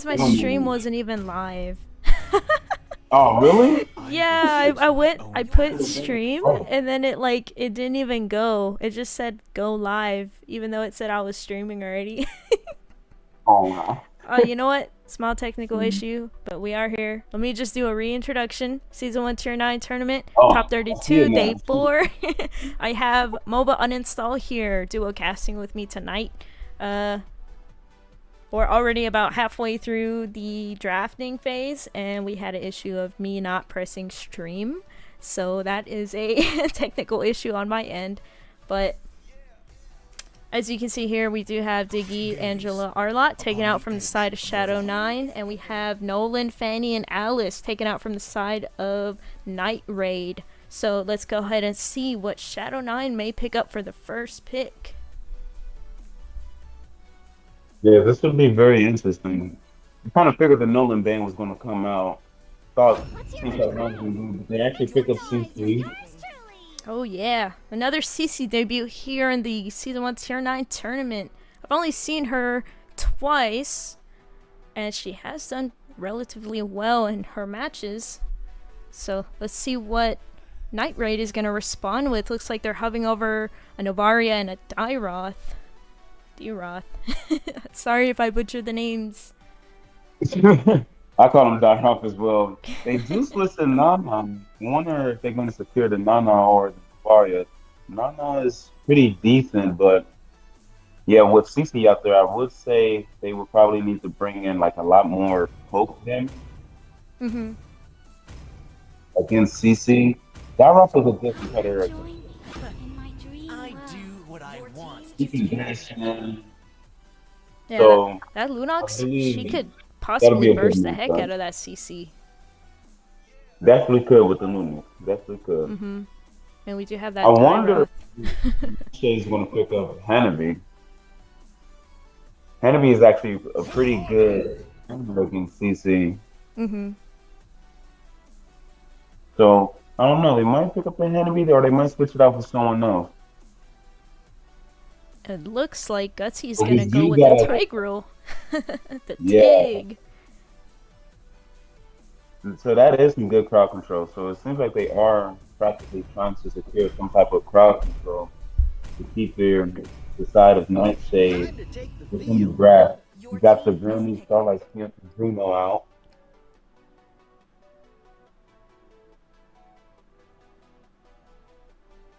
realized my stream wasn't even live. Oh, really? Yeah, I put stream, and then it didn't even go. It just said go live, even though it said I was streaming already. Oh, wow. You know what? Small technical issue, but we are here. Let me just do a reintroduction. Season 1 Tier 9 tournament, top 32, day 4. I have MOBA uninstall here, duo casting with me tonight. We're already about halfway through the drafting phase, and we had an issue of me not pressing stream. So that is a technical issue on my end. But as you can see here, we do have Diggy, Angela, Arlott taken out from the side of Shadow9, and we have Nolan, Fanny, and Alice taken out from the side of NightRaid. So let's go ahead and see what Shadow9 may pick up for the first pick. Yeah, this would be very interesting. I kind of figured the Nolan ban was going to come out. Thought they actually picked up CC. Oh yeah, another CC debut here in the Season 1 Tier 9 tournament. I've only seen her twice, and she has done relatively well in her matches. So let's see what NightRaid is going to respond with. Looks like they're hovering over a Novaria and a Dyroth. Sorry if I butchered the names. I call them Dyroth as well. They just listed Nana. I wonder if they're going to secure the Nana or the Novaria. Nana is pretty decent, but yeah, with CC out there, I would say they would probably need to bring in like a lot more poke damage. Against CC. Dyroth is a good competitor. He can dash in. Yeah, So, that Lunox, she could possibly burst the heck out of that CC. Definitely could with the Lunox. Definitely could. And we do have that. I wonder if Shay's going to pick up Hanabi. Hanabi is actually a pretty good looking CC. So, I don't know. They might pick up the Hanabi or they might switch it out for someone else. It looks like Gutsy's gonna go with the Tigreal. The Tig. So that is some good crowd control. So it seems like they are practically trying to secure some type of crowd control to keep the side of Nightshade within the graph. You got the Grimmy Starlight Bruno out.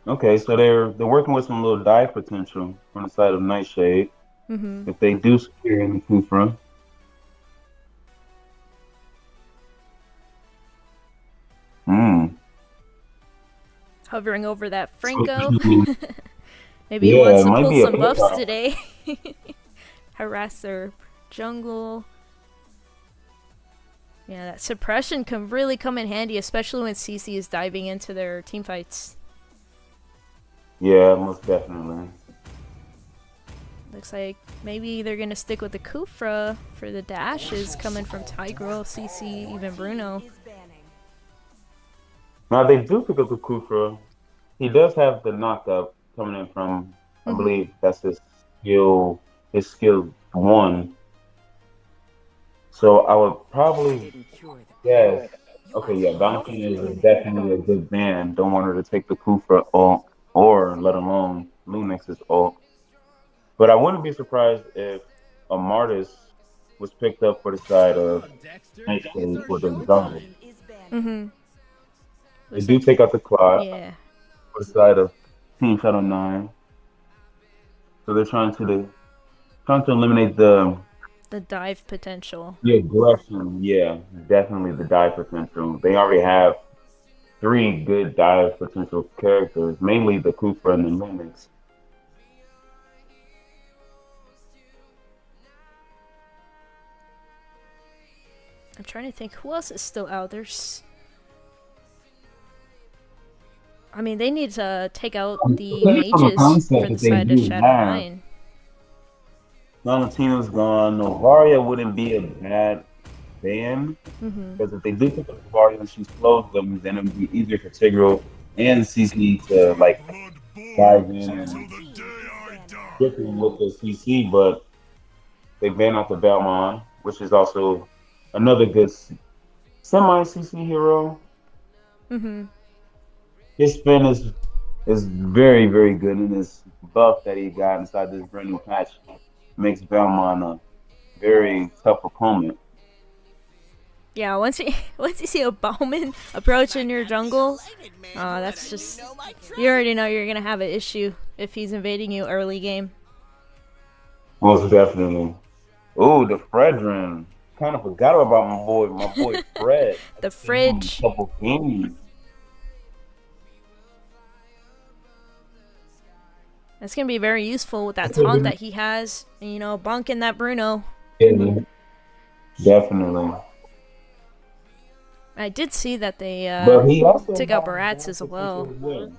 Okay, so they're working with some little dive potential on the side of Nightshade. If they do secure in the Kufra. Hovering over that Franco. Maybe he wants to pull some buffs today. Harass their jungle. Yeah, that suppression can really come in handy, especially when CC is diving into their team fights. Yeah, most definitely. Looks like maybe they're gonna stick with the Kufra for the dashes coming from Tigreal, CC, even Bruno. Now they do pick up the Kufra. He does have the knockup coming in from, I believe that's his skill 1. So I would probably guess, okay, yeah, Valentine is definitely a good ban. Don't want her to take the Kufra ult, or let alone Lunex's ult. But I wouldn't be surprised if a Martis was picked up for the side of Nightshade for the jungle. They do take out the Cloud for the side of Team Shadow9. So they're trying to eliminate the dive potential. The aggression, yeah, definitely the dive potential. They already have 3 good dive potential characters, mainly the Kufra and the Lunix. I'm trying to think who else is still out. I mean, they need to take out the mages for the side of Shadow9. Valentina's gone. Novaria wouldn't be a bad ban, because if they do pick up Novaria and she slows them, then it would be easier for Tigreal and CC to like dive in and grip him with the CC. But they ban out the Belmont, which is also another good semi CC hero. Mhm. His spin is very very good, and his buff that he got inside this brand new patch makes Valmon a very tough opponent. Yeah, once you once you see a Bowman approaching your jungle, that's just you already know you're gonna have an issue if he's invading you early game. Most definitely. Oh, the Fredrin. Kind of forgot about my boy Fred. I've The seen him in a fridge. couple games. That's gonna be very useful with that taunt that he has. And, you know, bonking that Bruno. Yeah, definitely. I did see that they But he also took out has Barats that as potential well. as well.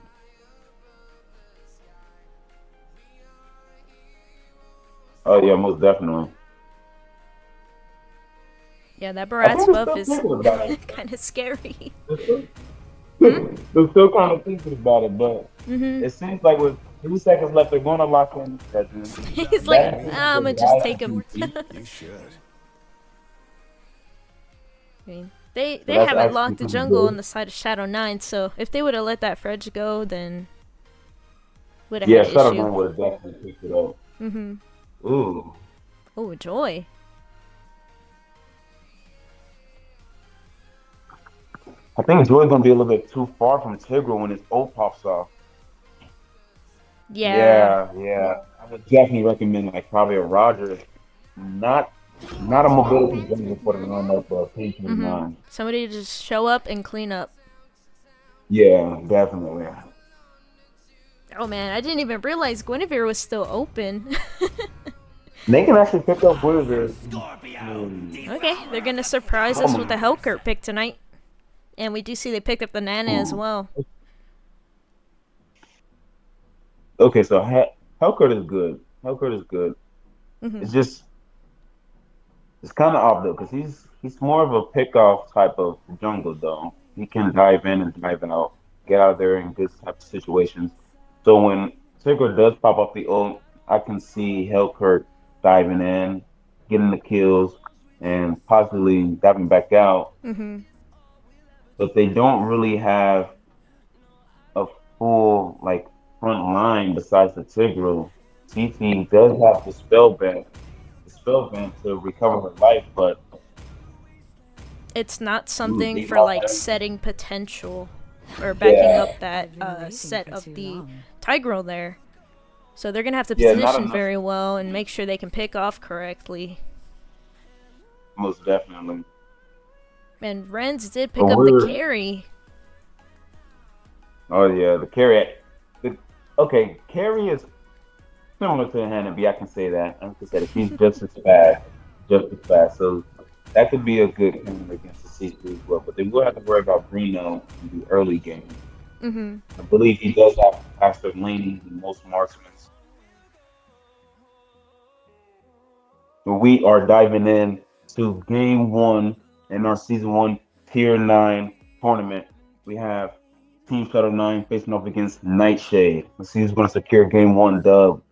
Oh yeah, most definitely. Yeah, that I think Barats they're buff still is thinking about it. kind of scary. They're still, Hmm? they're still kind of thinking about it, but Mhm. it seems like with 3 seconds left, they're going to lock in the Fredrin. He's like, That is I'm the gonna just right take him. DC. You should. I mean, they So they that's haven't actually locked the pretty jungle on good. the side of Shadow9, so if they would have let that Fredge go, then would have Yeah, had an issue. Shadow9 would have definitely picked it up. Mhm. Ooh. Oh, joy. I think Joy's gonna be a little bit too far from Tigreal when his O pops off. Yeah. Yeah. I would definitely recommend like probably a Roger, not not a mobility jungle for the lineup of Mhm. P29. Somebody just show up and clean up. Yeah, definitely. Oh man, I didn't even realize Guinevere was still open. They can actually pick up Wizard. Okay, they're gonna surprise us with a Helkert pick tonight. And we do see they picked up the Nana as well. Okay, so Hellcut is good. Hellcut is good. Mhm. It's just it's kind of off though, because he's more of a pick off type of jungle though. He can dive in and dive out, get out there in good type of situations. So when Tigger does pop up the ult, I can see Hellkurt diving in, getting the kills, and possibly diving back out. Mhm. But they don't really have a full like front line besides the Tigreal. TT does have the spell ban to recover her life, but It's not something they for lost like everything. setting potential or backing Yeah, up that set of the Tigreal there. So they're gonna have to yeah, not position enough. very well and make sure they can pick off correctly. Most definitely. And Renz did But pick up the carry. oh yeah, the carry. The, okay, carry is similar to Hanabi. I can say that. I can say that she's just as fast, just as fast. So that could be a good counter against the C3 as well. But they will have to worry about Bruno in the early game. Mhm. I believe he does have faster laning than most marksmen. But we are diving in to game one in our season one tier 9 tournament. We have Team Shadow9 facing off against Nightshade. Let's see who's going to secure game one dub.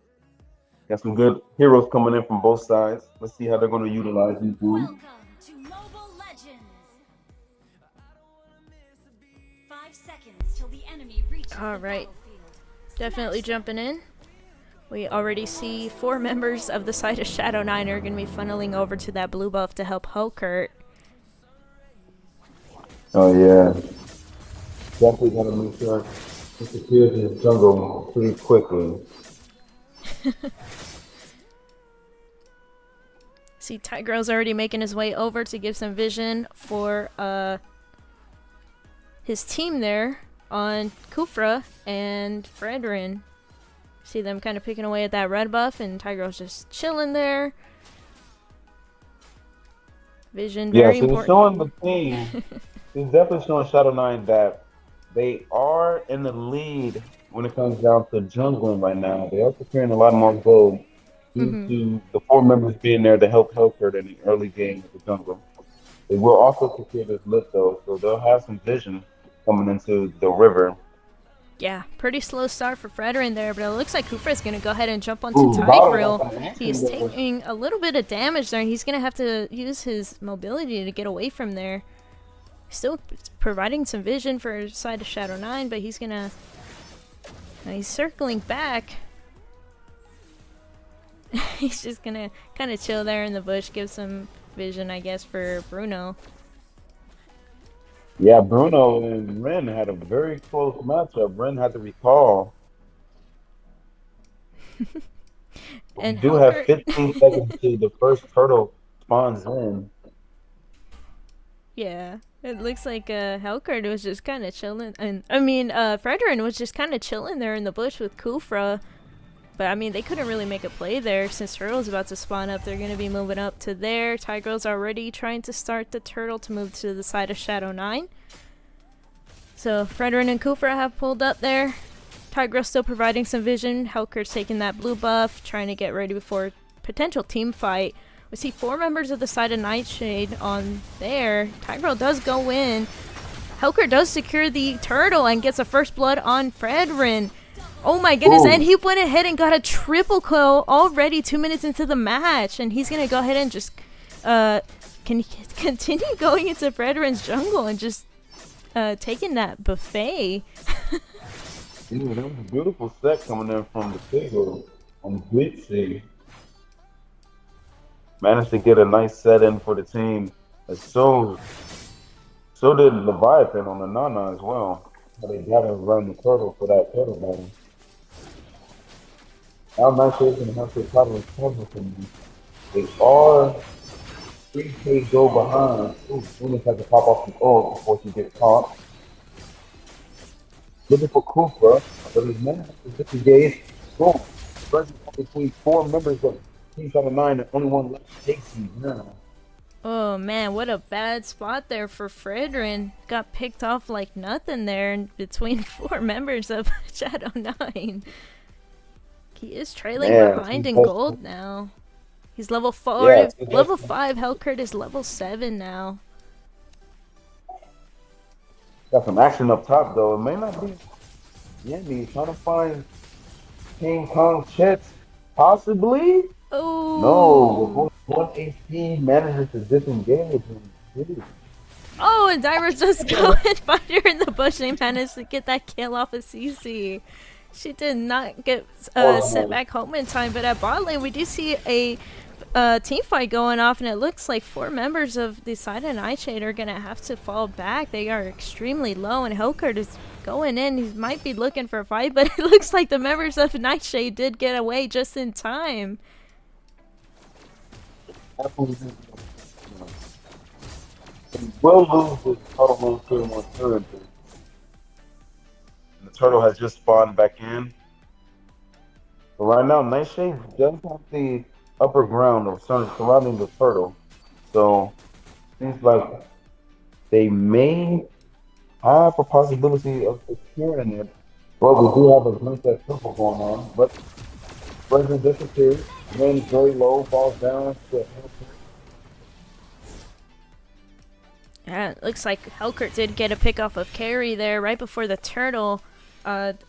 Got some good heroes coming in from both sides. Let's see how they're going to utilize these ones. Welcome to Mobile Legends. 5 seconds till the enemy reaches the Alright. battlefield. Definitely jumping in. We already see 4 members of the side of Shadow9 are going to be funneling over to that blue buff to help Helkert. Oh, yeah. Definitely got to make sure he secures his jungle pretty quickly. See, Tigreal's already making his way over to give some vision for his team there on Kufra and Fredrin. See them kind of picking away at that red buff, and Tigreal's just chilling there. Vision, very so important. showing the team, he's definitely showing Shadow9 that they are in the lead when it comes down to jungling right now. They are securing a lot more gold due to the 4 members being there to help Helkert in the early game of the jungle. They will also secure this lift though, so they'll have some vision coming into the river. Yeah, pretty slow start for Fredrin there, but it looks like Kufra's going to go ahead and jump onto Tigreal. He's taking a little bit of damage there, and he's going to have to use his mobility to get away from there. Still providing some vision for side of Shadow9, but he's going to... he's circling back. He's just going to kind of chill there in the bush, give some vision, I guess, for Bruno. Yeah, Bruno and Ren had a very close matchup. Ren had to recall. And we do have 15 seconds to the first turtle spawns in. Yeah, it looks like Helkert was just kind of chilling. And I mean, Fredrin was just kind of chilling there in the bush with Kufra. But I mean, they couldn't really make a play there since Turtle's about to spawn up. They're going to be moving up to there. Tigreal's already trying to start the Turtle to move to the side of Shadow9. So Fredrin and Kufra have pulled up there. Tigreal still providing some vision. Helkert's taking that blue buff, trying to get ready for potential team fight. We see 4 members of the side of Nightshade on there. Tigreal does go in. Helkert does secure the Turtle and gets a first blood on Fredrin. Oh my goodness, and he went ahead and got a triple kill already 2 minutes into the match. And he's going to go ahead and just continue going into Fredrin's jungle and just taking that buffet. Yeah, that was a beautiful set coming in from the table on Glitzy. Managed to get a nice set in for the team. And so did Leviathan on the Nana as well. But they gotta run the turtle for that turtle battle. I'm not sure it's gonna have to probably cover from them. They are 3K go behind. Ooh, Venus has to pop off the ult before she gets caught. Looking for Kufra, but his man is disengaged. Boom. Versus between 4 members of Team Shadow9 and only one left takes him now. Oh man, what a bad spot there for Fredrin. Got picked off like nothing there in between 4 members of Shadow9. He is trailing behind in gold now. He's level 4. Yeah, level 5. Helkert is level 7 now. Got some action up top though. It may not be Yemi trying to find King Kong Chets. Possibly? Oh. No. 1 HP manages to disengage him. Oh, and Dyra's just go and find her in the bush and managed to get that kill off of CC. She did not get sent back home in time, but at bot lane we do see a team fight going off, and it looks like 4 members of the side of Nightshade are going to have to fall back. They are extremely low, and Helkert is going in. He might be looking for a fight, but it looks like the members of Nightshade did get away just in time. Will lose the turtle lose 2-1 the turtle has just spawned back in. But right now, Nightshade does have the upper ground of surrounding the turtle. So seems like they may have a possibility of securing it. But we do have a Princess Triple going on. But President disappears, lands very low, falls down to Yeah, it looks like Helkert did get a pick off of Carry there right before the turtle.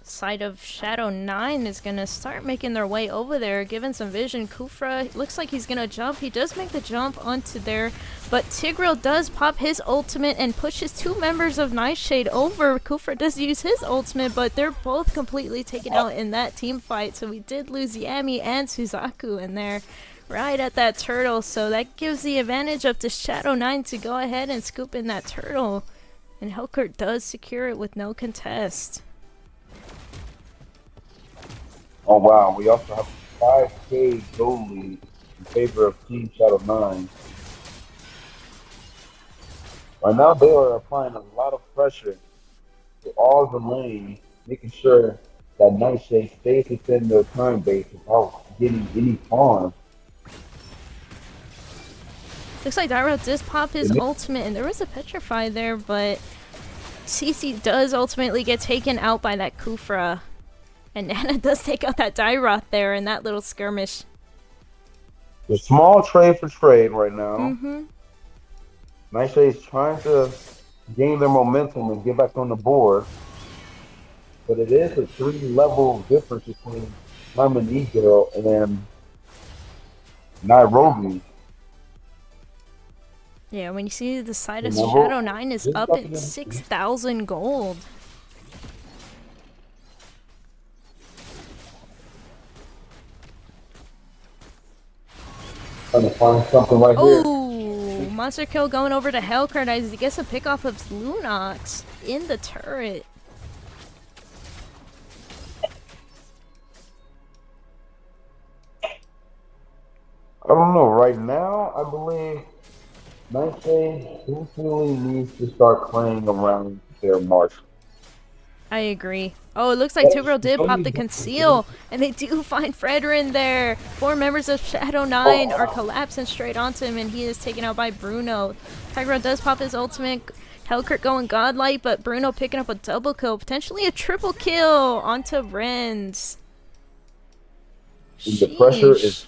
Side of Shadow9 is going to start making their way over there, given some vision. Kufra looks like he's going to jump. He does make the jump onto there, but Tigreal does pop his ultimate and pushes 2 members of Nightshade over. Kufra does use his ultimate, but they're both completely taken out in that team fight, so we did lose Yami and Suzaku in there right at that turtle, so that gives the advantage up to Shadow9 to go ahead and scoop in that turtle, and Helkert does secure it with no contest. Oh wow, we also have a 5K goal lead in favor of Team Shadow9. Right now they are applying a lot of pressure to all the lane, making sure that Nightshade stays within their time base without getting any harm. Looks like Dyra does pop his ultimate, and there was a Petrify there, but CC does ultimately get taken out by that Kufra. And Nana does take out that Dyra there in that little skirmish. The small trade for trade right now. Mm-hmm. Nightshade's trying to gain their momentum and get back on the board. but it is a 3-level difference between Harmony Girl and Nairobi. Yeah, when you see the side of Remember, Shadow9 is this is up up at against 6,000 gold. trying to find something right here. Oh, monster kill going over to Hellcurt as he gets a pick off of Lunox in the turret. I don't know. Right now, I believe NightRaid definitely needs to start playing around their marshal. I agree. Oh, it looks like Two-Girl did pop the conceal, and they do find Fredrin there. 4 members of Shadow9 are collapsing straight onto him, and he is taken out by Bruno. Two-Girl does pop his ultimate. Hellcurt going godlike, but Bruno picking up a double kill, potentially a triple kill onto Renz. The pressure is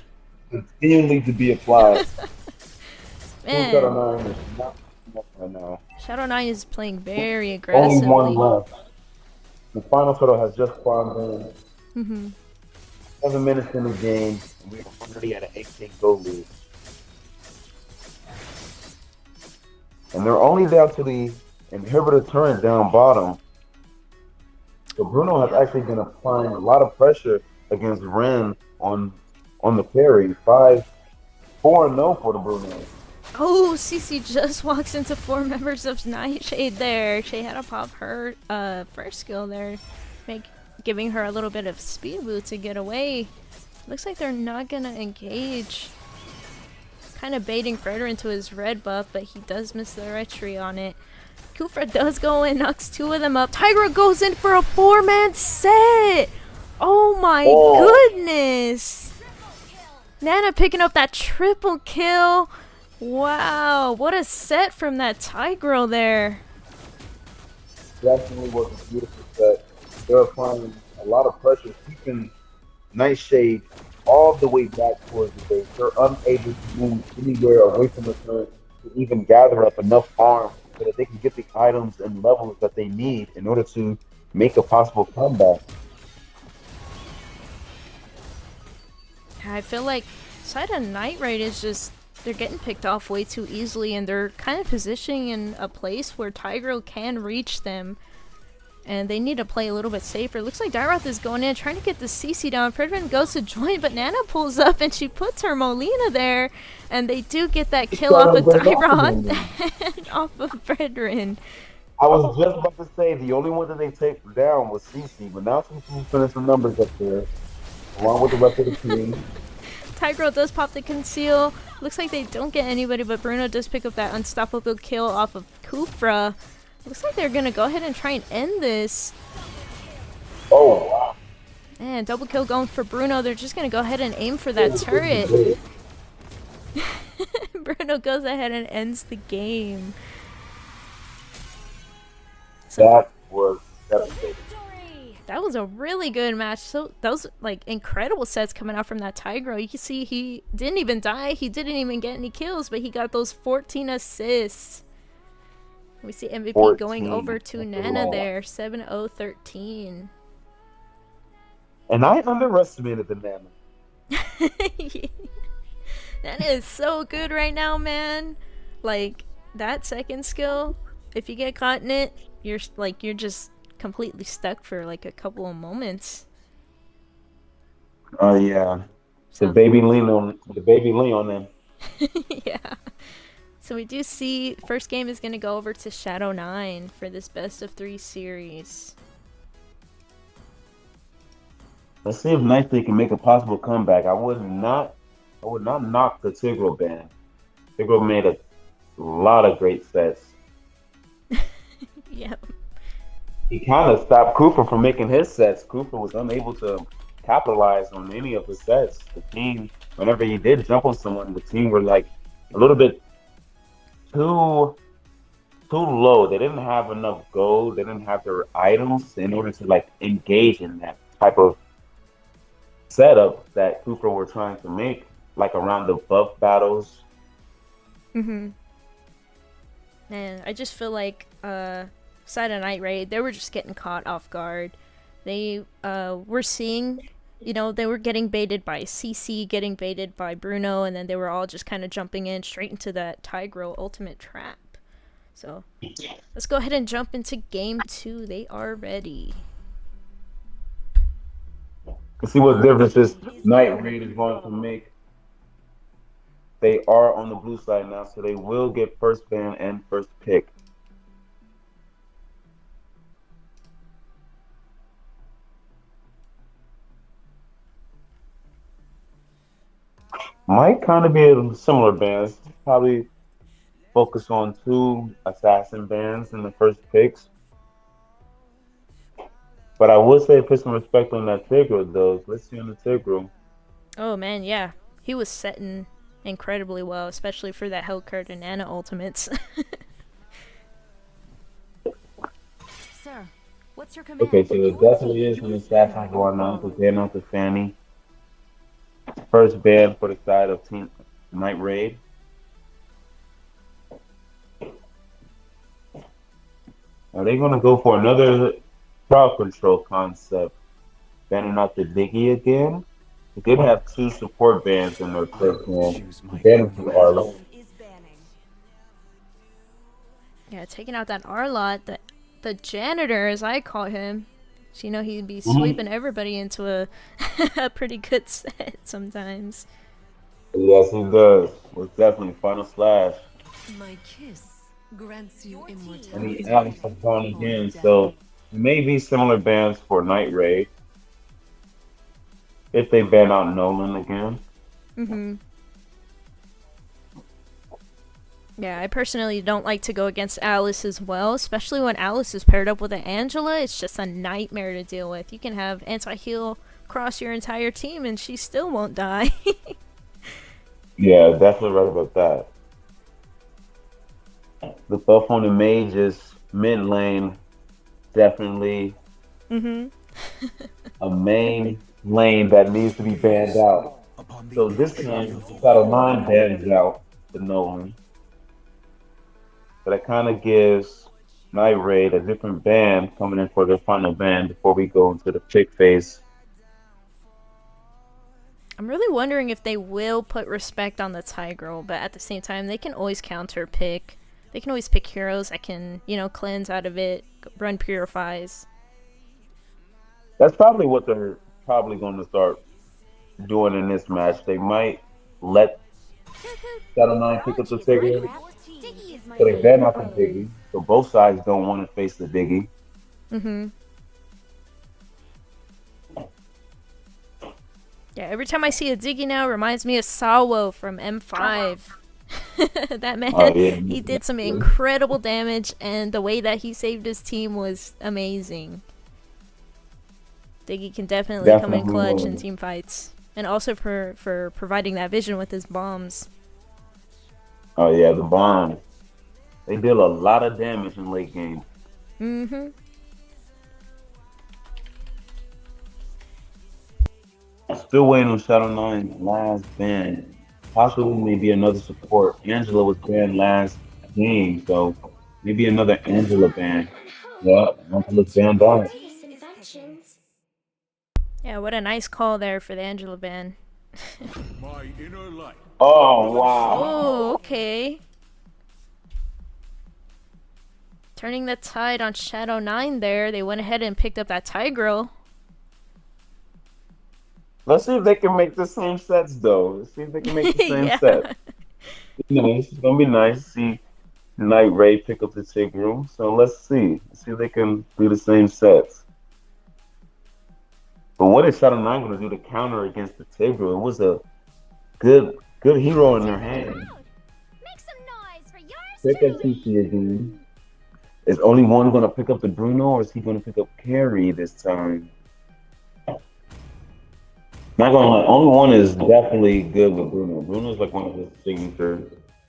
continually to be applied. Man, Shadow9 is not right now. Shadow9 is playing very aggressively. Only one left. The final total has just spawned in. 7 minutes in the game, and we're already at an 8K goal lead. And they're only down to the inhibitor turret down bottom. So Bruno has actually been applying a lot of pressure against Ren on the parry. 4-0 for the Bruno. Oh, CC just walks into 4 members of NightRaid there. She had to pop her first skill there, giving her a little bit of speed boot to get away. Looks like they're not gonna engage. Kind of baiting Fredder into his red buff, but he does miss the retry on it. Kufra does go in, knocks 2 of them up. Tigra goes in for a 4-man set! Oh my goodness! Nana picking up that triple kill. Wow, what a set from that Tigro there. Definitely was a beautiful set. They're applying a lot of pressure, keeping Nightshade all the way back towards the base. They're unable to move anywhere away from the turret to even gather up enough farm so that they can get the items and levels that they need in order to make a possible comeback. I feel like side of NightRaid is just, they're getting picked off way too easily, and they're kind of positioning in a place where Tigro can reach them, and they need to play a little bit safer. Looks like Dyroth is going in, trying to get the CC down. Fredrin goes to join, but Nana pulls up and she puts her Molina there, and they do get that kill off of Dyroth and off of Fredrin. I was just about to say the only one that they take down was CC, but now CC finished some numbers up there, along with the rest of the team. Tigro does pop the conceal. Looks like they don't get anybody, but Bruno does pick up that unstoppable kill off of Kufra. Looks like they're gonna go ahead and try and end this. Oh, wow. And double kill going for Bruno. They're just gonna go ahead and aim for that turret. Bruno goes ahead and ends the game. So that was devastating. that was a really good match. So those like incredible sets coming out from that Tigro. You can see he didn't even die. He didn't even get any kills, but he got those 14 assists. We see MVP going over to Nana there, 7-0-13. And I underestimated the Nana. Nana is so good right now, man. Like that second skill, if you get caught in it, you're just completely stuck for like a couple of moments. Oh yeah, the baby lean on them. Yeah. So we do see first game is gonna go over to Shadow9 for this best of 3 series. Let's see if NightRaid can make a possible comeback. I would not knock the Tigro ban. Tigro made a lot of great sets. Yep. He kind of stopped Cooper from making his sets. Cooper was unable to capitalize on any of his sets. The team, whenever he did jump on someone, the team were like a little bit too low. They didn't have enough gold. They didn't have their items in order to like engage in that type of setup that Cooper were trying to make, like around the buff battles. And I just feel like side of NightRaid, they were just getting caught off guard. They were seeing, you know, they were getting baited by CC, getting baited by Bruno, and then they were all just kind of jumping in straight into that Tigro ultimate trap. So let's go ahead and jump into game 2. They are ready. Let's see what differences NightRaid is going to make. They are on the blue side now, so they will get first ban and first pick. Might kind of be a similar bans. Probably focus on 2 assassin bans in the first picks. But I would say put some respect on that Tigro though. Let's see on the Tigro. Oh man, yeah. He was setting incredibly well, especially for that Hellcurt and Nana ultimates. Sir, what's your command? Okay, so there definitely is an assassin going on to ban out the Fanny. First ban for the side of Team NightRaid. Are they going to go for another crowd control concept? Banning out the Diggy again? They did have 2 support bans in their first ban. Banning from Arlo. Yeah, taking out that Arlot, the janitor, as I call him. So, you know, he'd be sweeping everybody into a pretty good set sometimes. Yes, he does. Was definitely Final Slash. My kiss grants you And immortality. he Alex has gone again, so maybe similar bans for NightRaid. If they ban out Nolan again. Mm-hmm. Yeah, I personally don't like to go against Alice as well, especially when Alice is paired up with an Angela. It's just a nightmare to deal with. You can have anti-heal across your entire team and she still won't die. Yeah, definitely right about that. The buff on the mage is mid lane, definitely a main lane that needs to be banned out. So this time, Shadow9 bans out the Nolan. So that kind of gives NightRaid a different ban coming in for their final ban before we go into the pick phase. I'm really wondering if they will put respect on the Tigro, but at the same time, they can always counter pick. They can always pick heroes that can, you know, cleanse out of it, run purifies. That's probably what they're probably going to start doing in this match. They might let Shadow9 pick up the Tigger, so they ban out the Diggy. So both sides don't want to face the Diggy. Yeah, every time I see a Diggy now, it reminds me of Sawo from M5. That man, he did some incredible damage, and the way that he saved his team was amazing. Diggy can definitely come in clutch in team fights, and also for providing that vision with his bombs. Oh yeah, the bombs. They deal a lot of damage in late game. Still waiting on Shadow9's last ban. Possibly maybe another support. Angela was banned last game, so maybe another Angela ban. Yeah, Angela's banned out. Yeah, what a nice call there for the Angela ban. Oh wow. Oh, okay. Turning the tide on Shadow9 there. They went ahead and picked up that Tigro. Let's see if they can make the same sets though. Let's see if they can make the same set. You know, it's gonna be nice to see NightRaid pick up the Tigro. So let's see. Let's see if they can do the same sets. But what is Shadow9 gonna do to counter against the Tigro? It was a good hero in their hand. Make some noise for yours. Pick up TC again. Is only one gonna pick up the Bruno, or is he gonna pick up Carry this time? Not gonna lie, only one is definitely good with Bruno. Bruno's like one of his signature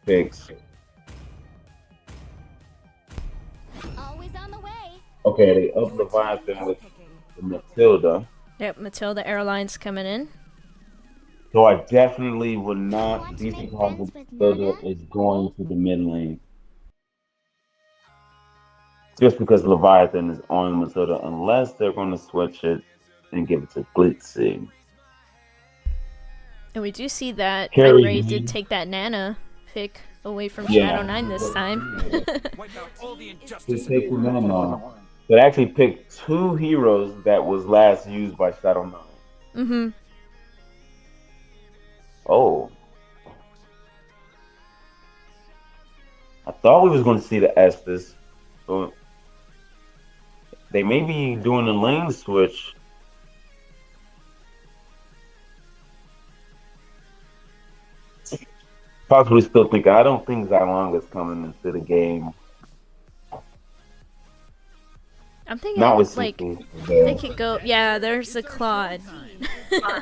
picks. Always on the way. Okay, they up Leviathan with Matilda. Yep, Matilda Airlines coming in. So I definitely would not be surprised if Matilda is going to the mid lane. just because Leviathan is on Matilda, unless they're going to switch it and give it to Glitzy. And we do see that Carry NightRaid did me. take that Nana pick away from Yeah. Shadow9 this time. He's taking them on. They actually picked two heroes that was last used by Shadow9. Mm-hmm. Oh. I thought we was going to see the Estes, but they may be doing a lane switch. Possibly still thinking, I don't think Zylong is coming into the game. I'm thinking, Not with like, CP. they could go... Yeah, there's a Claude. I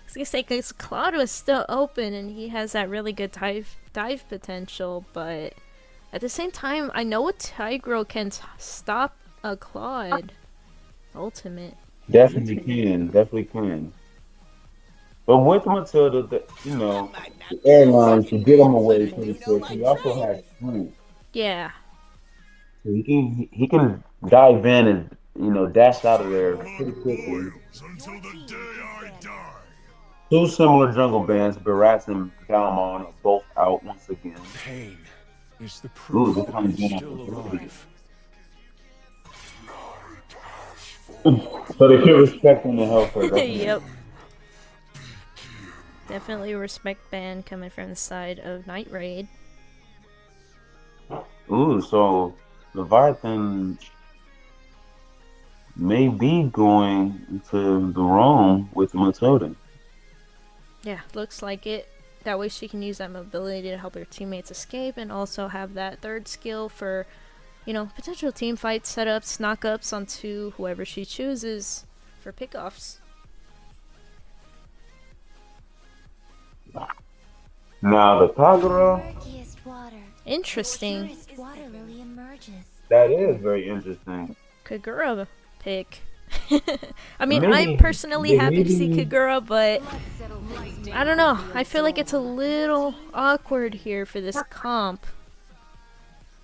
was gonna say, because Claude was still open, and he has that really good dive potential, but at the same time, I know a Tigro can stop a Claude ultimate. Definitely can. Definitely can. But with Matilda, the airline to get him away from the switch, he also has strength. Yeah. So he can dive in and dash out of there pretty quickly. Two similar jungle bands, Barats and Balmon, are both out once again. Pain is the Ooh, proof this that one's you're been still up. alive. So they feel respect on the health for that. Yep. Definitely respect ban coming from the side of NightRaid. Ooh, so Leviathan may be going to the roam with Matilda. Yeah, looks like it. That way she can use that mobility to help her teammates escape and also have that third skill for, potential team fight setups, knock-ups onto whoever she chooses for pickoffs. Now the Kagura, Murkiest water. Interesting. Purest water lily emerges. that is very interesting. Kagura pick. I mean, Maybe- I'm personally happy to see maybe- Kagura, but Let's settle things down. I don't know. I feel like it's a little awkward here for this comp.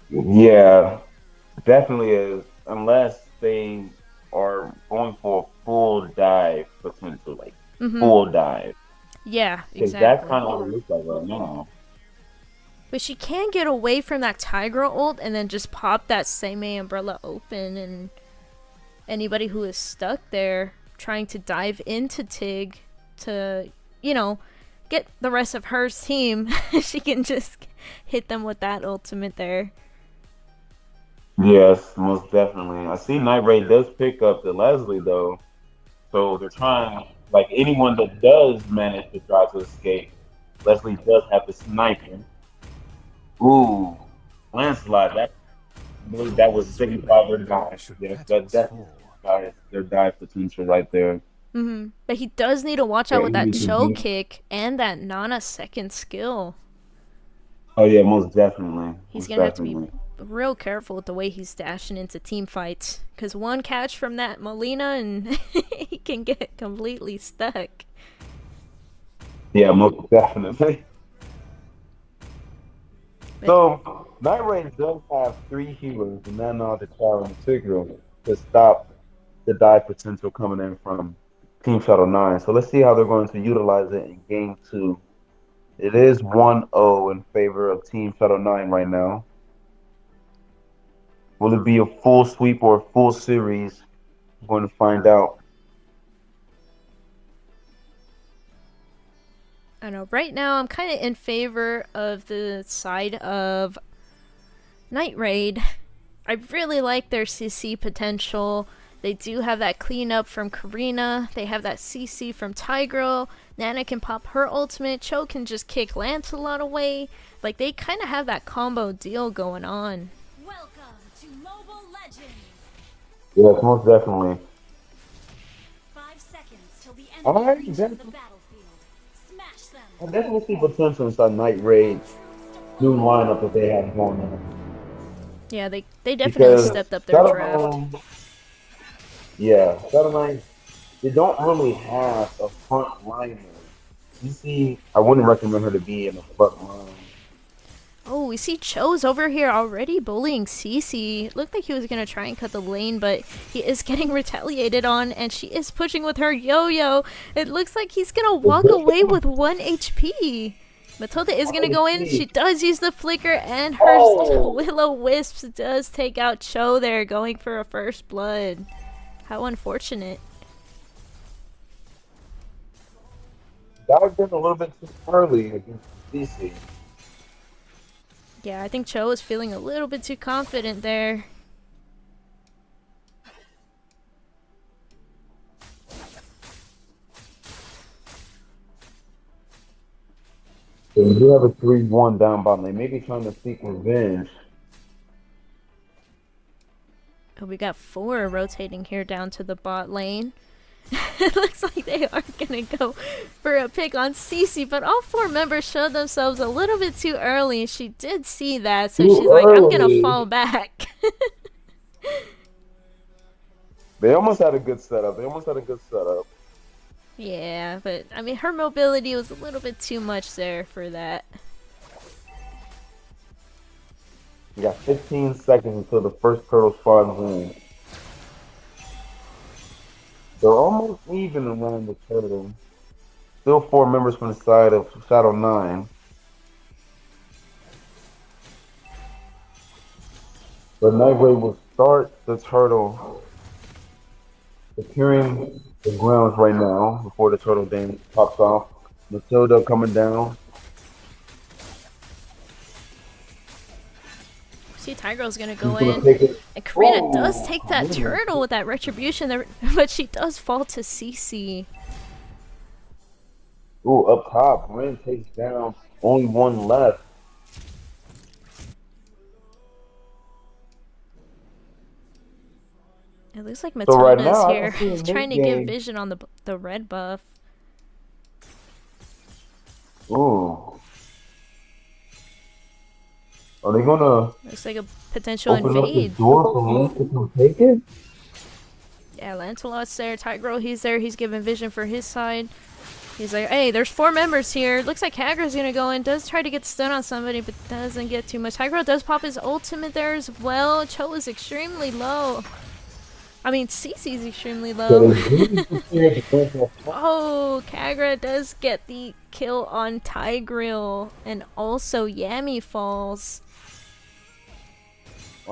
Yeah, definitely is. Unless they are going for a full dive potential, like full dive. Yeah, Because exactly. that's kind of what it looks like right now. But she can get away from that Tiger ult and then just pop that same umbrella open, and anybody who is stuck there trying to dive into Tig to, get the rest of her team, she can just hit them with that ultimate there. Yes, most definitely. I see NightRaid does pick up the Leslie though, so they're trying. Like anyone that does manage to try to escape, Leslie does have the sniper. Ooh, landslide. I believe that was 65 or dive. Yes, that's their dive potential right there. But he does need to watch out Yeah, with he that needs to choke be- kick and that Nana second skill. Oh yeah, most definitely. He's Most gonna have to be definitely. real careful with the way he's dashing into team fights, because one catch from that Molina and he can get completely stuck. Yeah, most definitely. So, NightRaid does have three healers, and Nana, the Tower, and the Tigreal, to stop the dive potential coming in from Team Shadow9. So let's see how they're going to utilize it in Game 2. It is 1-0 in favor of Team Shadow9 right now. Will it be a full sweep or a full series? I'm going to find out. I know, right now I'm kind of in favor of the side of NightRaid. I really like their CC potential. They do have that cleanup from Karina. They have that CC from Tigro. Nana can pop her ultimate. Cho can just kick Lancelot away. Like, they kind of have that combo deal going on. Welcome to Mobile Legends. Yes, most definitely. 5 seconds till the All enemy right, reaches then. the battlefield. Smash them. I definitely see potential inside NightRaid's new lineup that they have going on. Yeah, they definitely Because stepped up their draft. Shadow9, they don't really have a front liner. You see, I wouldn't recommend her to be in the front line. Oh, we see Cho's over here already bullying Cece. Looked like he was gonna try and cut the lane, but he is getting retaliated on, and she is pushing with her yo-yo. It looks like he's gonna walk away with 1 HP. Matilda is gonna go in. She does use the flicker, and her will-o-wisps does take out Cho there, going for a first blood. How unfortunate. Dived in a little bit too early against DC. Yeah, I think Cho was feeling a little bit too confident there. So we do have a 3-1 down bottom lane. Maybe trying to seek revenge. Oh, we got 4 rotating here down to the bot lane. It looks like they are gonna go for a pick on Cece, but all 4 members showed themselves a little bit too early. She did see that, so she's like, I'm gonna fall back. They almost had a good setup. Yeah, but I mean, her mobility was a little bit too much there for that. We got 15 seconds until the first turtle spawns in. They're almost even around the turtle. Still 4 members from the side of Shadow9. But NightRaid will start the turtle securing the grounds right now before the turtle dam pops off. Matilda coming down. See, Tiger's gonna go in, and Karina does take that turtle with that retribution there, but she does fall to Cece. Ooh, up top, Ren takes down. Only 1 left. It looks like So Matilda's right now, here. He's trying to get vision on the red buff. Ooh. Are they gonna Looks like a potential open up the invade. door for Lance to come take it? Yeah, Lancelot's there. Tigro, he's there. He's giving vision for his side. He's like, hey, there's 4 members here. Looks like Hagra's gonna go in. Does try to get stun on somebody, but doesn't get too much. Tigro does pop his ultimate there as well. Cho is extremely low. I mean, Cece's extremely low. Oh, Kagra does get the kill on Tigreal, and also Yami falls.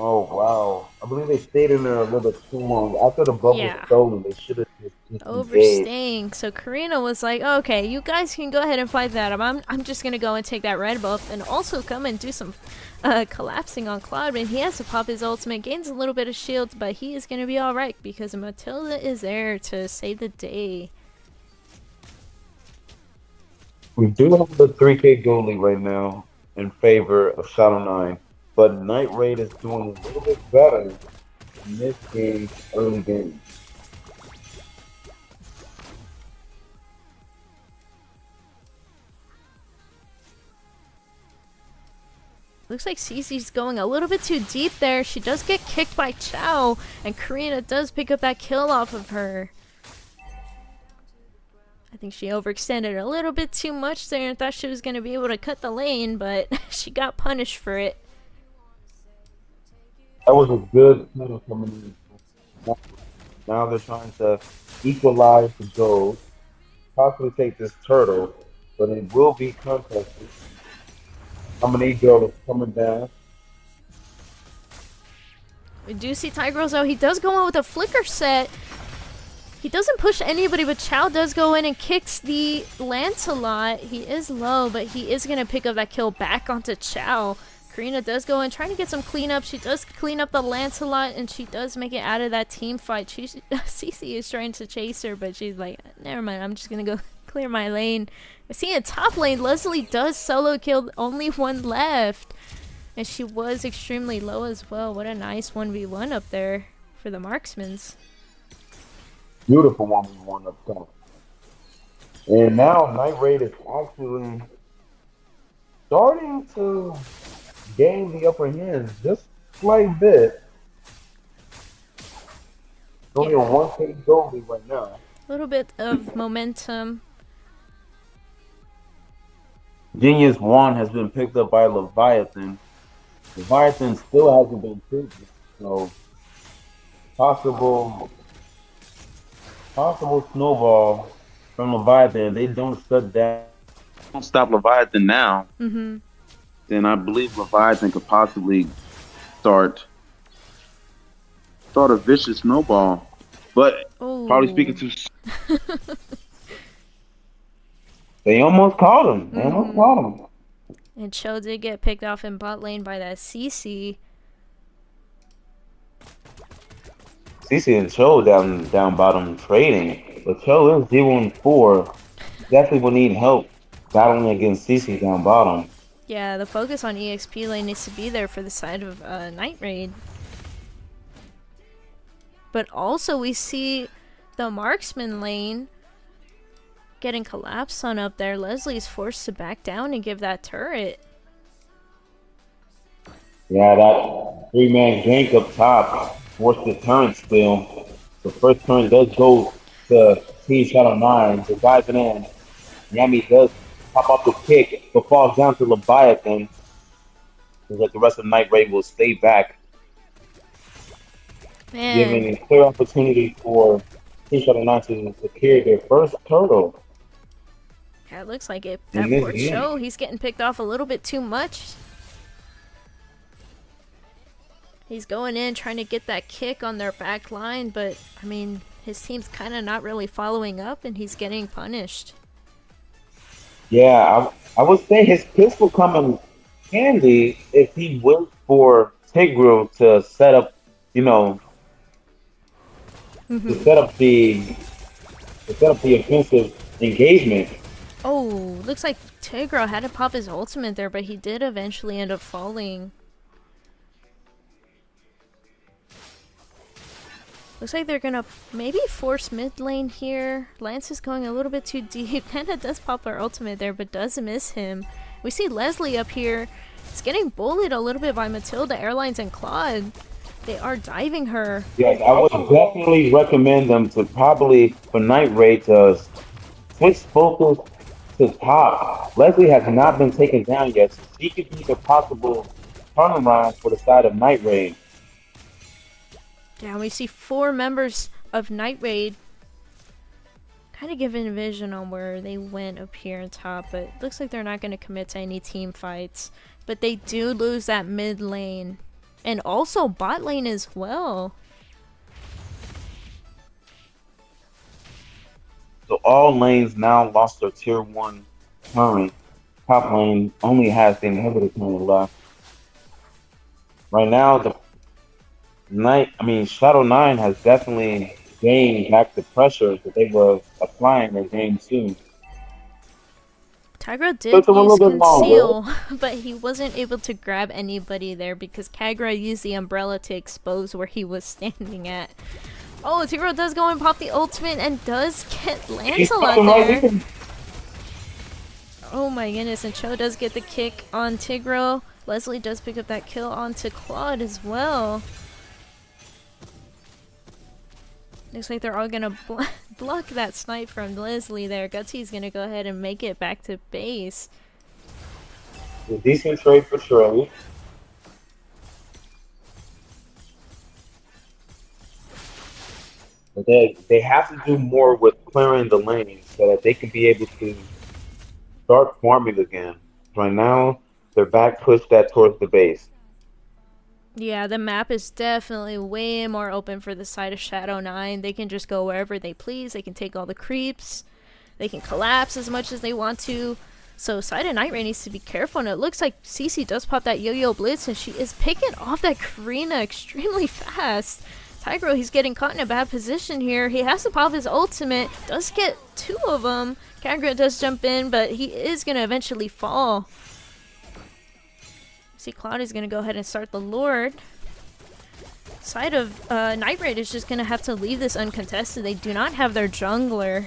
Oh wow! I believe they stayed in there a little bit too long. After the bubble was stolen, they should have just overstaying. So Karina was like, "Okay, you guys can go ahead and fight that. I'm just gonna go and take that red buff, and also come and do some collapsing on Cloud. And he has to pop his ultimate, gains a little bit of shields, but he is gonna be all right because Matilda is there to save the day." We do have the 3K goal lead right now in favor of Shadow9. But NightRaid is doing a little bit better in this game, early game. Looks like Cece's going a little bit too deep there. She does get kicked by Chow, and Karina does pick up that kill off of her. I think she overextended a little bit too much there and thought she was going to be able to cut the lane, but she got punished for it. That was a good tunnel coming in. Now they're trying to equalize the goals, possibly take this turtle, but it will be contested. Girl is coming down. We do see Tigreal though. He does go on with a flicker set. He doesn't push anybody, but Chow does go in and kicks the Lancelot. He is low, but he is going to pick up that kill back onto Chow. Karina does go in, trying to get some cleanup. She does clean up the Lancelot, and she does make it out of that team fight. Cece is trying to chase her, but she's like, never mind, I'm just going to go clear my lane. I see in top lane, Leslie does solo kill, only 1 left. And she was extremely low as well. What a nice 1v1 up there for the marksmans. Beautiful 1v1 up top. And now NightRaid is actually starting to gain the upper hand just a slight bit. It's only a 1K goal lead right now. A little bit of momentum. Genius 1 has been picked up by Leviathan. Leviathan still hasn't been proven. So possible snowball from Leviathan. They don't shut down. Don't stop Leviathan now. Mm-hmm. Then I believe Leviathan could possibly start a vicious snowball. But probably speaking Oh. to they almost caught him. They almost caught him. And Cho did get picked off in bot lane by that CC. CC and Cho down bottom trading. But Cho is 0-4. Definitely will need help battling against CC down bottom. Yeah, the focus on EXP lane needs to be there for the side of NightRaid. But also we see the marksman lane getting collapsed on up there. Leslie's forced to back down and give that turret. Yeah, that 3-man gank up top forced the turret still. The first turret does go to Team Shadow9. They're diving in. Yami does pop up the kick, but falls down to Leviathan. Looks like the rest of NightRaid will stay back, giving a clear opportunity for Team Shadow9 to secure their first turtle. Yeah, it looks like it. That poor Cho, he's getting picked off a little bit too much. He's going in, trying to get that kick on their back line, but, I mean, his team's kind of not really following up, and he's getting punished. Yeah, I would say his pistol come in handy if he wait for Tigreal to set up, to set up the offensive engagement. Oh, looks like Tigreal had to pop his ultimate there, but he did eventually end up falling. Looks like they're gonna maybe force mid lane here. Lance is going a little bit too deep. Kinda does pop her ultimate there, but does miss him. We see Leslie up here. It's getting bullied a little bit by Matilda, Airlines, and Claude. They are diving her. Yes, I would definitely recommend them to probably, for NightRaid, to switch focus to top. Leslie has not been taken down yet, so she could be the possible turnaround for the side of NightRaid. Yeah, we see 4 members of NightRaid. Kind of giving a vision on where they went up here on top, but it looks like they're not going to commit to any team fights. But they do lose that mid lane. And also bot lane as well. So all lanes now lost their tier 1 current. Top lane only has the inhibitor current left. Right now, Shadow9 has definitely gained back the pressure that they were applying in game 2. Tigreal did use conceal, but he wasn't able to grab anybody there because Kagura used the umbrella to expose where he was standing at. Oh, Tigreal does go and pop the ultimate and does get Lancelot there. Oh my goodness, and Cho does get the kick on Tigreal. Leslie does pick up that kill onto Claude as well. Looks like they're all gonna block that snipe from Leslie there. Gutsy's gonna go ahead and make it back to base. A decent trade for sure. But they have to do more with clearing the lanes so that they can be able to start farming again. Right now, they're back pushed that towards the base. Yeah, the map is definitely way more open for the side of Shadow9. They can just go wherever they please. They can take all the creeps. They can collapse as much as they want to. So side of NightRaid needs to be careful. And it looks like CC does pop that Yo-Yo Blitz, and she is picking off that Karina extremely fast. Tigreal, he's getting caught in a bad position here. He has to pop his ultimate. Does get 2 of them. Kagura does jump in, but he is going to eventually fall. See, Claude is going to go ahead and start the Lord. Side of NightRaid is just going to have to leave this uncontested. They do not have their jungler.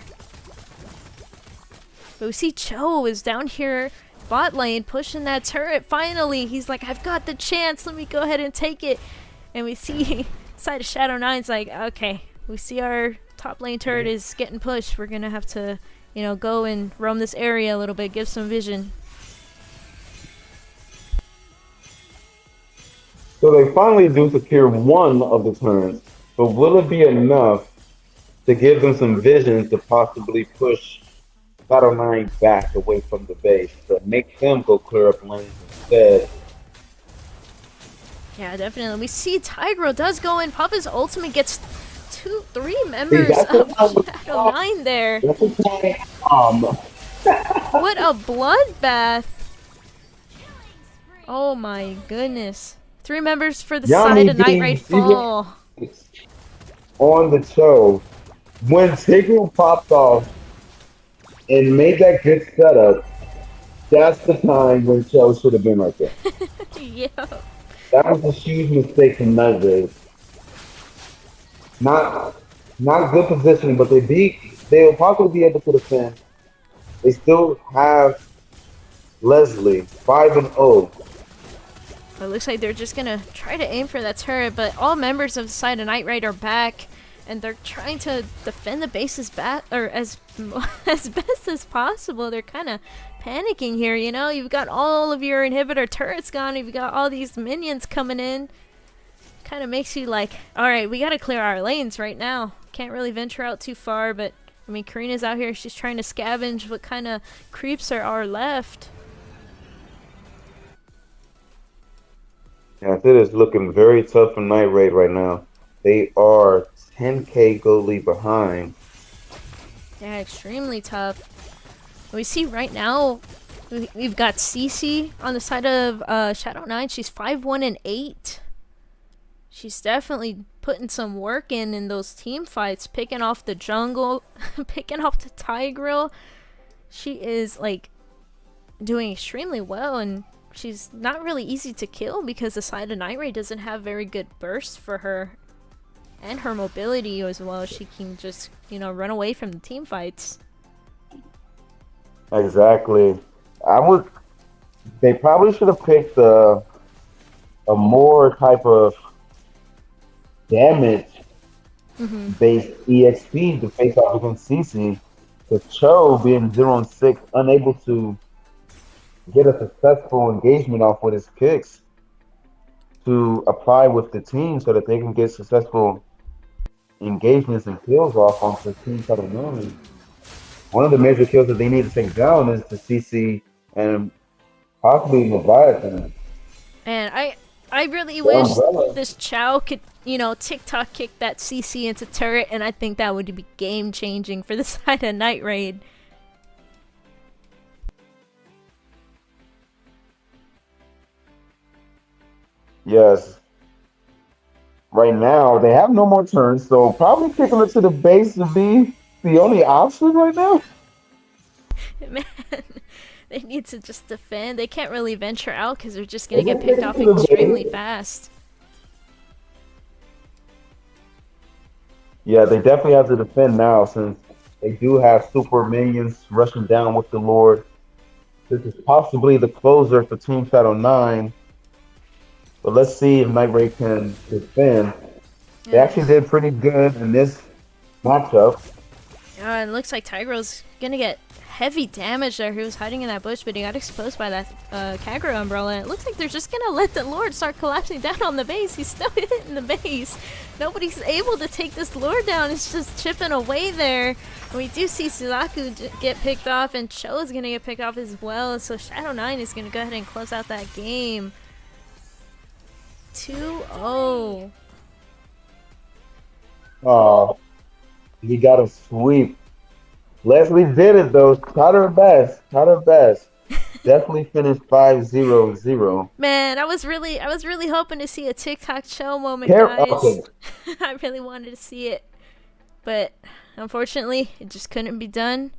But we see Cho is down here, bot lane, pushing that turret. Finally, he's like, I've got the chance. Let me go ahead and take it. And we see side of Shadow9's like, okay, we see our top lane turret is getting pushed. We're going to have to, go and roam this area a little bit, give some vision. So they finally do secure one of the turns, but will it be enough to give them some vision to possibly push Shadow9 back away from the base to make them go clear up lanes instead? Yeah, definitely. We see Tigro does go in. Papa's ultimate gets 3 members of Shadow9 there. That's a What a bloodbath. Oh my goodness. 3 members for the side of NightRaid fall. On the show, when Tigro popped off and made that good setup, that's the time when Cho should have been right there. Yeah. That was a huge mistake from NightRaid. Not good positioning, but they'll possibly be able to defend. They still have Leslie 5-0. It looks like they're just gonna try to aim for that turret, but all members of the side of NightRaid are back, and they're trying to defend the base as best as possible. They're kind of panicking here, you know. You've got all of your inhibitor turrets gone. You've got all these minions coming in. Kind of makes you like, all right, we gotta clear our lanes right now. Can't really venture out too far, but I mean, Karina's out here. She's trying to scavenge what kind of creeps are left. Yeah, it is looking very tough for NightRaid right now. They are 10k goal lead behind. Yeah, extremely tough. We see right now, we've got Cece on the side of Shadow9. She's 5-1-8. She's definitely putting some work in those team fights, picking off the jungle, picking off the Tigreal. She is like doing extremely well, and she's not really easy to kill because the side of NightRaid doesn't have very good bursts for her, and her mobility as well. She can just, you know, run away from the team fights. Exactly. They probably should have picked a more type of damage based EXP to face off against CC. With Cho being 0-6, unable to get a successful engagement off with his kicks to apply with the team so that they can get successful engagements and kills off on the team Shadow9. One of the major kills that they need to take down is the CC and possibly Leviathan. And I really wish this Chow could, you know, TikTok kick that CC into turret, and I think that would be game changing for the side of NightRaid. Yes. Right now, they have no more turns, so probably kicking it to the base would be the only option right now. Man, they need to just defend. They can't really venture out because they're just going to get picked off extremely fast. Yeah, they definitely have to defend now since they do have super minions rushing down with the Lord. This is possibly the closer for Team Shadow9. But let's see if NightRaid can defend. They actually did pretty good in this matchup. Yeah, it looks like Tigreal's gonna get heavy damage there. He was hiding in that bush, but he got exposed by that Kagura umbrella. And it looks like they're just gonna let the Lord start collapsing down on the base. He's still hitting the base. Nobody's able to take this Lord down. It's just chipping away there. And we do see Suzaku get picked off, and Cho is gonna get picked off as well. So Shadow9 is gonna go ahead and close out that game. 2-0. Oh, he got a sweep. Leslie did it though. Tried her best. Tried her best. Definitely finished 5-0-0. Man, I was really hoping to see a TikTok show moment, guys. Okay. I really wanted to see it, but unfortunately, it just couldn't be done.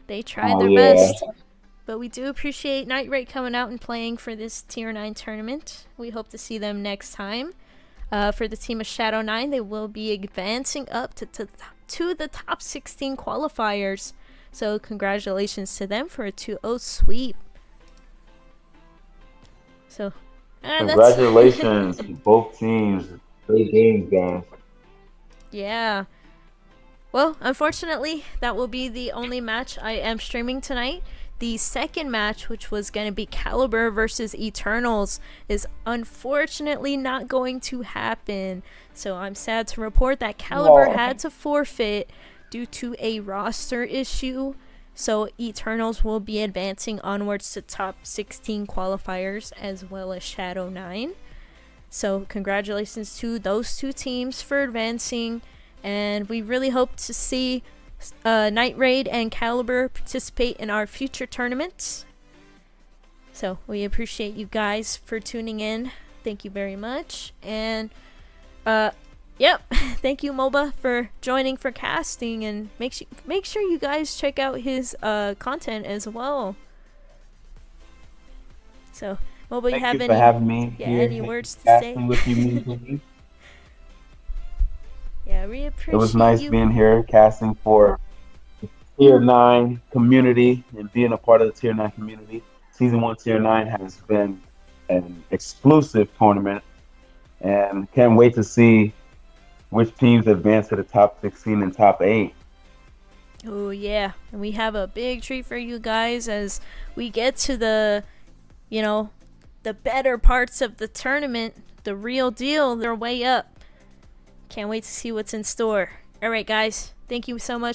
They tried their best. But we do appreciate NightRaid coming out and playing for this Tier 9 tournament. We hope to see them next time. For the team of Shadow9, they will be advancing up to the top 16 qualifiers. So congratulations to them for a 2-0 sweep. So, congratulations to both teams. Great games, guys. Yeah. Well, unfortunately, that will be the only match I am streaming tonight. the second match, which was going to be Caliber versus Eternals, is unfortunately not going to happen. So I'm sad to report that Caliber had to forfeit due to a roster issue. So Eternals will be advancing onwards to top 16 qualifiers, as well as Shadow9. So congratulations to those two teams for advancing, and we really hope to see NightRaid and Caliber participate in our future tournaments. So we appreciate you guys for tuning in. Thank you very much. And yep, thank you MOBA for joining for casting, and make sure you guys check out his content as well. So MOBA, you have for having me here. Any words to say? With you, Yeah, we appreciate it was nice being here casting for the Tier 9 community and being a part of the Tier 9 community. Season 1 Tier 9 has been an exclusive tournament, and can't wait to see which teams advance to the top 16 and top 8. Oh yeah, and we have a big treat for you guys as we get to the, the better parts of the tournament, the real deal. They're way up. Can't wait to see what's in store. All right, guys. Thank you so much.